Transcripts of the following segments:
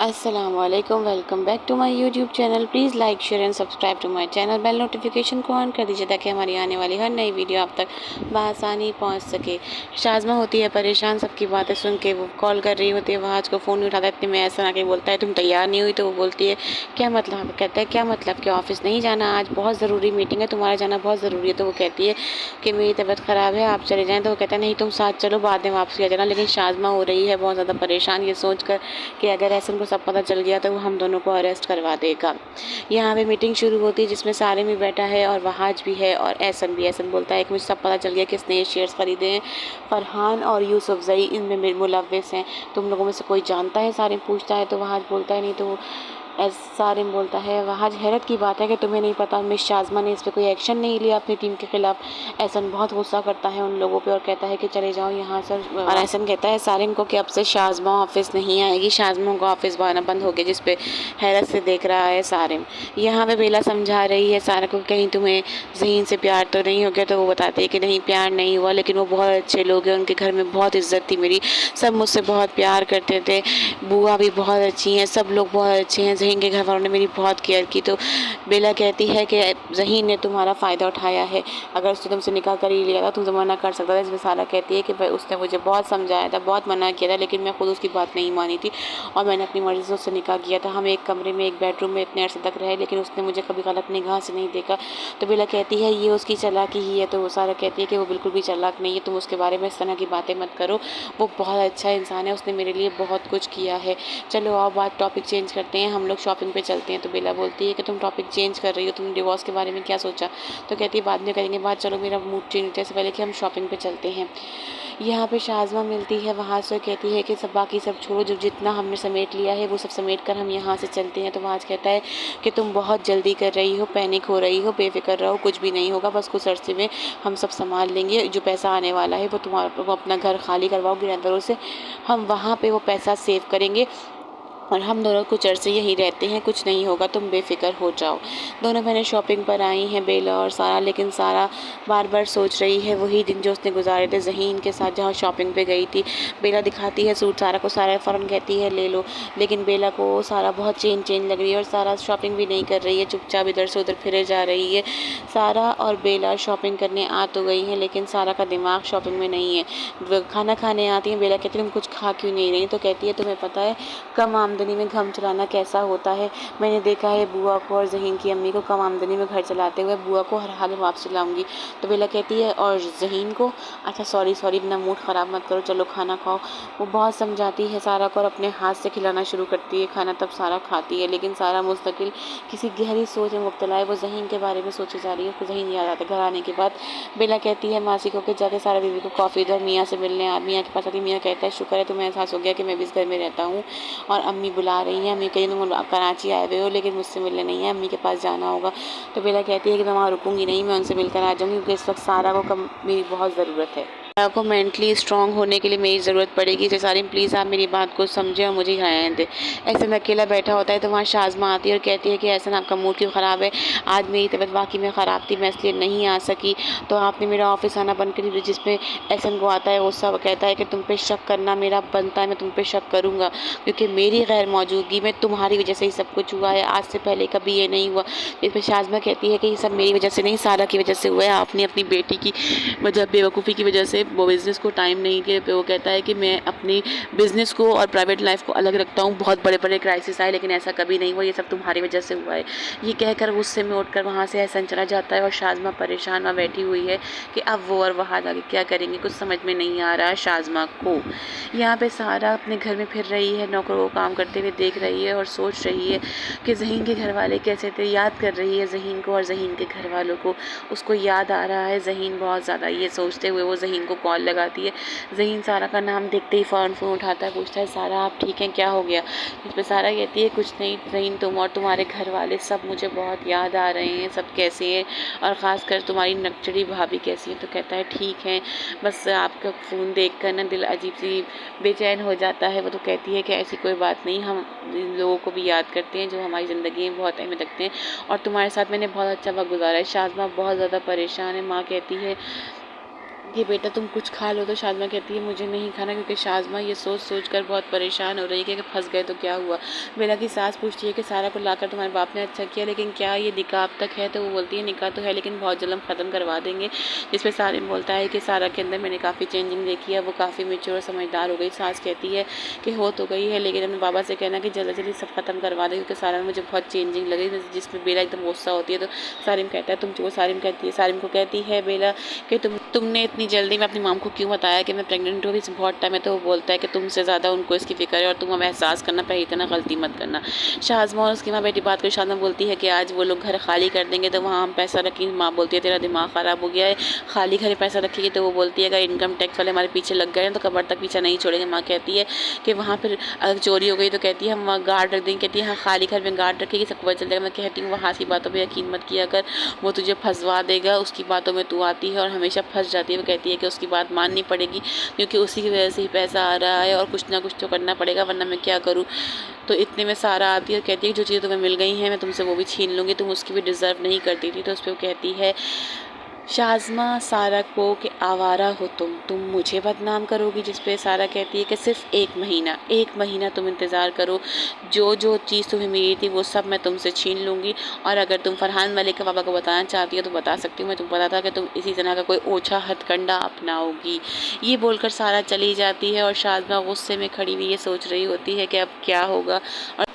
अस्सलामुअलैकुम, welcome back to my YouTube channel. Please like share and subscribe to my channel. Bell notification को on कर दीजिए ताकि हमारी आने वाली हर नई वीडियो आप तक बआसानी पहुंच सके। शाज़मा होती है परेशान सबकी बातें सुन के। वो कॉल कर रही होती है, वह आज को फ़ोन नहीं उठाता। इतने में ऐसा आके बोलता है तुम तैयार नहीं हुई, तो वो बोलती है क्या मतलब? कहता है क्या मतलब कि ऑफ़िस नहीं जाना, आज बहुत ज़रूरी मीटिंग है, तुम्हारा जाना बहुत ज़रूरी है। तो वो कहती है कि मेरी तबीयत ख़राब है, आप चले जाएँ। तो वो कहता है नहीं तुम साथ चलो, बाद में वापसी आ जाना। लेकिन शाज़मा हो रही है बहुत ज़्यादा परेशान ये सोच कर कि अगर ऐसा को सब पता चल गया तो वो हम दोनों को अरेस्ट करवा देगा। यहाँ पे मीटिंग शुरू होती है जिसमें सारिम भी बैठा है और वहाज भी है और एहसन भी। एहसन बोलता है कि मुझे सब पता चल गया किसने ये शेयर्स खरीदे हैं। फरहान और यूसुफजई इनमें मुलव्विस हैं। तुम लोगों में से कोई जानता है? सारिम पूछता है तो वहाज बोलता है नहीं। तो सारिम बोलता है वहाज हैरत की बात है कि तुम्हें नहीं पता मिस शाज़मा ने इस पर कोई एक्शन नहीं लिया अपनी टीम के खिलाफ। एहसन बहुत गुस्सा करता है उन लोगों पे और कहता है कि चले जाओ यहाँ से। और एहसन कहता है सारिम को कि अब से शाज़मा ऑफिस नहीं आएगी। शाज़मा को ऑफिस आना बंद हो गया, जिस पे हैरत से देख रहा है सारिम। यहाँ पे बेला समझा रही है सारा को कहीं तुम्हें ज़हीन से प्यार तो नहीं हो गया। तो वो बताते हैं कि नहीं प्यार नहीं हुआ, लेकिन वो बहुत अच्छे लोग हैं, उनके घर में बहुत इज्जत थी मेरी, सब मुझसे बहुत प्यार करते थे। बुआ भी बहुत अच्छी हैं, सब लोग बहुत अच्छे हैं। ज़हीन के घर वालों ने मेरी बहुत केयर की। तो बेला कहती है कि ज़हीन ने तुम्हारा फ़ायदा उठाया है, अगर उसने तुमसे निकाह कर ही लिया था तुम मना कर सकता था। इसमें सारा कहती है कि भाई उसने मुझे बहुत समझाया था, बहुत मना किया था, लेकिन मैं खुद उसकी बात नहीं मानी थी और मैंने अपनी मर्ज़ी से उससे निकाह किया था। हम एक कमरे में एक बेडरूम में इतने अरसे तक रहे, लेकिन उसने मुझे कभी गलत निगाह से नहीं देखा। तो बेला कहती है ये उसकी चालाकी ही है। तो वो सारा कहती है कि वो बिल्कुल भी चालाक नहीं है, तुम उसके बारे में इस तरह की बातें मत करो, वो बहुत अच्छा इंसान है, उसने मेरे लिए बहुत कुछ किया है। चलो आओ बात टॉपिक चेंज करते हैं, हम लोग शॉपिंग पे चलते हैं। तो बेला बोलती है कि तुम टॉपिक चेंज कर रही हो, तुम डिवोर्स के बारे में क्या सोचा? तो कहती है बाद में करेंगे बात, चलो मेरा मूड चेंज होने से पहले कि हम शॉपिंग पे चलते हैं। यहाँ पे शाज़मा मिलती है, वहाँ से कहती है कि सब बाकी सब छोड़ो, जो जितना हमने समेट लिया है वो सब समेट कर हम यहाँ से चलते हैं। तो वहाँ कहता है कि तुम बहुत जल्दी कर रही हो, पैनिक हो रही हो, बेफिक्र रहो, कुछ भी नहीं होगा, बस कुछ अरसे में हम सब संभाल लेंगे। जो पैसा आने वाला है वो तुम्हारा, वो अपना घर खाली करवाओगे अंदरों से, हम वहाँ पे वो पैसा सेव करेंगे और हम दोनों कुछ अरसे यहीं रहते हैं, कुछ नहीं होगा, तुम बेफिक्र हो जाओ। दोनों बहनें शॉपिंग पर आई हैं, बेला और सारा। लेकिन सारा बार बार सोच रही है वही दिन जो उसने गुजारे थे ज़हीन के साथ, जहाँ शॉपिंग पे गई थी। बेला दिखाती है सूट सारा को, सारा फ़ौरन कहती है ले लो, लेकिन बेला को सारा बहुत चेंज लग रही है और सारा शॉपिंग भी नहीं कर रही है, चुपचाप इधर से उधर फिरे जा रही है। सारा और बेला शॉपिंग करने आ तो गई हैं, लेकिन सारा का दिमाग शॉपिंग में नहीं है। खाना खाने आती है, बेला कहती है तुम कुछ खा क्यों नहीं रही? तो कहती है तुम्हें पता है कम आमदनी में घर चलाना कैसा होता है? मैंने देखा है बुआ को और ज़हीन की अम्मी को कम आमदनी में घर चलाते हुए। बुआ को हर हाल में वापस चलाऊंगी। तो बेला कहती है और ज़हीन को? अच्छा सॉरी अपना मूड ख़राब मत करो, चलो खाना खाओ। वो बहुत समझाती है सारा को और अपने हाथ से खिलाना शुरू करती है खाना, तब सारा खाती है। लेकिन सारा मुस्तकिल किसी गहरी सोच में मुब्तला है, वो ज़हीन के बारे में सोची जा रही है। उसको ज़हीन याद आता है। घर आने के बाद बेला कहती है मासी को कि जाके सारा बीवी को कॉफ़ी दो, मियाँ से मिलने मियाँ के पास आती। मियाँ कहता है शुक्र है तुम्हें एहसास हो गया कि मैं भी इस घर में रहता हूँ और अम्मी बुला रही हैं। अम्मी कहीं तुम कराची आए हुए हो लेकिन मुझसे मिलने नहीं है, अम्मी के पास जाना होगा। तो बेला कहती है कि मैं वहाँ रुकूंगी नहीं, मैं उनसे मिलकर आ जाऊँगी, क्योंकि इस वक्त सारा को मेरी बहुत ज़रूरत है। सारा को मेंटली स्ट्रांग होने के लिए मेरी ज़रूरत पड़ेगी। जैसे सारिम प्लीज़ आप मेरी बात को समझें और मुझे यहाँ आने दें। ऐसा अकेला बैठा होता है तो वहाँ शाज़मा आती है और कहती है कि ऐसा आपका मूड क्यों ख़राब है? आज मेरी तबीयत वाकई में ख़राब थी, मैं इसलिए नहीं आ सकी, तो आपने मेरा ऑफिस आना बंद कर दिया। जिसमें एहसन को आता है, वो सब कहता है कि तुम पे शक करना मेरा बनता है, मैं तुम पे शक करूँगा, क्योंकि मेरी गैर मौजूदगी में तुम्हारी वजह से ही सब कुछ हुआ है, आज से पहले कभी ये नहीं हुआ। इस पर शाज़मा कहती है कि ये सब मेरी वजह से नहीं, सारा की वजह से हुआ है। आपने अपनी बेटी की वजह, बेवकूफ़ी की वजह से वो बिज़नेस को टाइम नहीं दिया। वो कहता है कि मैं अपनी बिज़नेस को और प्राइवेट लाइफ को अलग रखता हूँ, बहुत बड़े बड़े क्राइसिस आए लेकिन ऐसा कभी नहीं हुआ, ये सब तुम्हारी वजह से हुआ है। ये कहकर गुस्से में उठकर वहाँ से एहसन चला जाता है और शाज़मा परेशान वहाँ बैठी हुई है कि अब वो और वहाँ आगे क्या करेंगे, कुछ समझ में नहीं आ रहा है शाज़मा को। यहाँ पे सारा अपने घर में फिर रही है, नौकरों को काम करते हुए देख रही है और सोच रही है कि ज़हीन के घर वाले कैसे थे। याद कर रही है ज़हीन को और ज़हीन के घर वालों को, उसको याद आ रहा है ज़हीन बहुत ज़्यादा। ये सोचते हुए वो ज़हीन को कॉल लगाती है। ज़हीन सारा का नाम देखते ही फ़ौरन फ़ोन उठाता है, पूछता है सारा आप ठीक हैं, क्या हो गया? इस पर सारा कहती है कुछ नहीं ज़हीन, तुम और तुम्हारे घर वाले सब मुझे बहुत याद आ रहे हैं, सब कैसे हैं और ख़ासकर तुम्हारी नकचड़ी भाभी कैसी है? तो कहता है ठीक है, बस आपका फ़ोन देख कर ना दिल अजीब सी बेचैन हो जाता है। वो तो कहती है कि ऐसी कोई बात नहीं, हम इन लोगों को भी याद करते हैं जो हमारी ज़िंदगी में बहुत अहमियत रखते हैं और तुम्हारे साथ मैंने बहुत अच्छा वक्त गुजारा है। शाज़मा बहुत ज़्यादा परेशान है। माँ कहती है कि बेटा तुम कुछ खा लो, तो शाज़मा कहती है मुझे नहीं खाना, क्योंकि शाज़मा ये सोच सोच कर बहुत परेशान हो रही है कि फंस गए तो क्या हुआ। बेला की सास पूछती है कि सारा को लाकर तुम्हारे बाप ने अच्छा किया, लेकिन क्या ये निकाह अब तक है? तो वो बोलती है निकाह तो है, लेकिन बहुत जल्द हम ख़त्म करवा देंगे। जिस पे सारिम बोलता है कि सारा के अंदर मैंने काफ़ी चेंजिंग देखी है, वो काफ़ी मेच्योर और समझदार हो गई। सास कहती है कि हो तो गई है, लेकिन अपने बाबा से कहना कि जल्दी जल्दी सब ख़त्म करवा दें, क्योंकि सारा में मुझे बहुत चेंजिंग लगी। जिसमें बेला एकदम गुस्सा होती है, तो सारिम कहता है सारिम को कहती है बेला कि तुमने इतनी जल्दी में अपनी माम को क्यों बताया कि मैं प्रेग्नेंट हूँ, इस बहुत टाइम है। तो वो बोलता है कि तुमसे ज़्यादा उनको इसकी फ़िक्र है, और तुम अब एहसास करना, पहले इतना गलती मत करना। शाज़मा और उसकी माँ बेटी बात कर, शाज़मा बोलती है कि आज वो लोग घर खाली कर देंगे तो वहाँ हम पैसा रखेंगे। माँ बोलती है तेरा दिमाग ख़राब हो गया है, खाली घर पैसा रखेगी? तो वो बोलती है अगर इनकम टैक्स वाले हमारे पीछे लग गए हैं तो कमर तक पीछा नहीं छोड़ेंगे। माँ कहती है कि वहाँ फिर अगर चोरी हो गई तो कहती है हम वहाँ गार्ड रख देंगे। कहती है हाँ, खाली घर में गार्ड रखेगी, सबको पता चल जाएगा। मैं कहती हूँ वहाँ की बातों पर यकीन मत किया कर, वो तुझे फंसवा देगा, उसकी बातों में तू आती है और हमेशा फंस जाती है। वो कहती है कि उसकी बात माननी पड़ेगी, क्योंकि उसी की वजह से ही पैसा आ रहा है, और कुछ ना कुछ तो करना पड़ेगा, वरना मैं क्या करूँ। तो इतने में सारा आती है और कहती है जो चीज़ें तुम्हें मिल गई हैं मैं तुमसे वो भी छीन लूँगी, तुम उसकी भी डिज़र्व नहीं करती थी। तो उस पर वो कहती है शाज़मा सारा को कि आवारा हो तुम मुझे बदनाम करोगी। जिस पे सारा कहती है कि सिर्फ एक महीना तुम इंतज़ार करो, जो जो चीज़ तुम्हें मिली थी वो सब मैं तुमसे छीन लूँगी, और अगर तुम फरहान मलिक के पापा को बताना चाहती हो तो बता सकती हूँ। मैं तुम पता था कि तुम इसी तरह का कोई ओछा हथकंडा अपनाओगी। ये बोलकर सारा चली जाती है, और शाज़मा गुस्से में खड़ी हुई ये सोच रही होती है कि अब क्या होगा।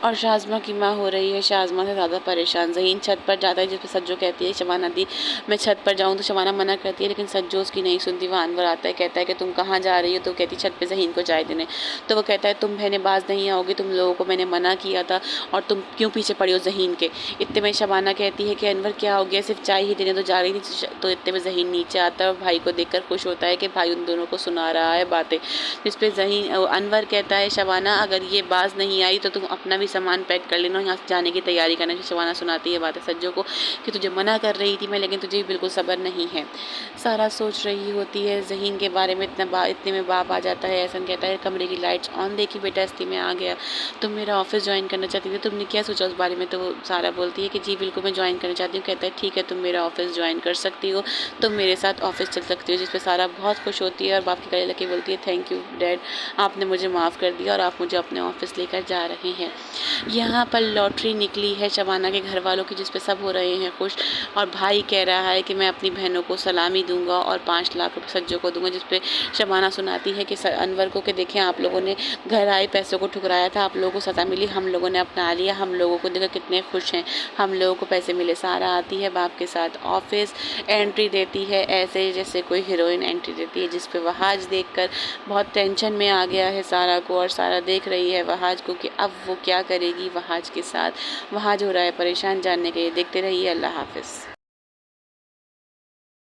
और शाज़मा की माँ हो रही है शाज़मा से ज़्यादा परेशान। ज़हीन छत पर जाता है, जिस पर सज्जो कहती है शबाना दी मैं छत पर जाऊँ, तो शबाना मना करती है, लेकिन सज्जो उसकी नहीं सुनती। वहाँ अनवर आता है, कहता है कि तुम कहाँ जा रही हो? तो कहती छत पे ज़हीन को चाय देने। तो वो कहता है तुम बहनेबाज नहीं आओगी, तुम लोगों को मैंने मना किया था, और तुम क्यों पीछे पड़ी हो ज़हीन के? इतने में शबाना कहती है कि अनवर क्या हो गया, सिर्फ चाय ही देने तो जा रही थी। तो इतने में ज़हीन नीचे आता है और भाई को देखकर खुश होता है कि भाई उन दोनों को सुना रहा है बातें। जिस पे अनवर कहता है शबाना अगर ये बाज नहीं आई तो तुम अपना भी सामान पैक कर लेना, यहाँ से जाने की तैयारी करना। शबाना सुनाती है बातें सज्जो को कि तुझे मना कर रही थी मैं, लेकिन तुझे बिल्कुल सब्र नहीं है। सारा सोच रही होती है ज़हीन के बारे में। इतने में बाप आ जाता है। एहसन कहता है कमरे की लाइट्स ऑन देखी बेटा, इस्ती में आ गया, तुम मेरा ऑफिस ज्वाइन करना चाहती थी, तुमने क्या सोचा उस बारे में? तो सारा बोलती है कि जी बिल्कुल मैं ज्वाइन करना चाहती हूँ। कहता है ठीक है तुम मेरा ऑफिस ज्वाइन कर सकती हो, तुम मेरे साथ ऑफिस चल सकती हो। जिस पर सारा बहुत खुश होती है और बाप के गले लगे बोलती है थैंक यू डैड, आपने मुझे माफ़ कर दिया और आप मुझे अपने ऑफिस लेकर जा रहे हैं। यहाँ पर लॉटरी निकली है शबाना के घर वालों की, जिस पे सब हो रहे हैं खुश, और भाई कह रहा है कि मैं अपनी बहनों को सलामी दूंगा और 5 लाख रुपये सज्जो को दूंगा। जिस पे शबाना सुनाती है कि अनवर को कि देखें आप लोगों ने घर आए पैसों को ठुकराया था, आप लोगों को सज़ा मिली, हम लोगों ने अपना लिया, हम लोगों को देखकर कितने खुश हैं, हम लोगों को पैसे मिले। सारा आती है बाप के साथ ऑफिस, एंट्री देती है ऐसे जैसे कोई हीरोइन एंट्री देती है। जिस पे वहाज देखकर बहुत टेंशन में आ गया है सारा को, और सारा देख रही है वहाज को कि अब वो क्या करेगी वहाज के साथ। वहाज हो रहा है परेशान। जानने के लिए देखते रहिए। अल्लाह हाफिज़।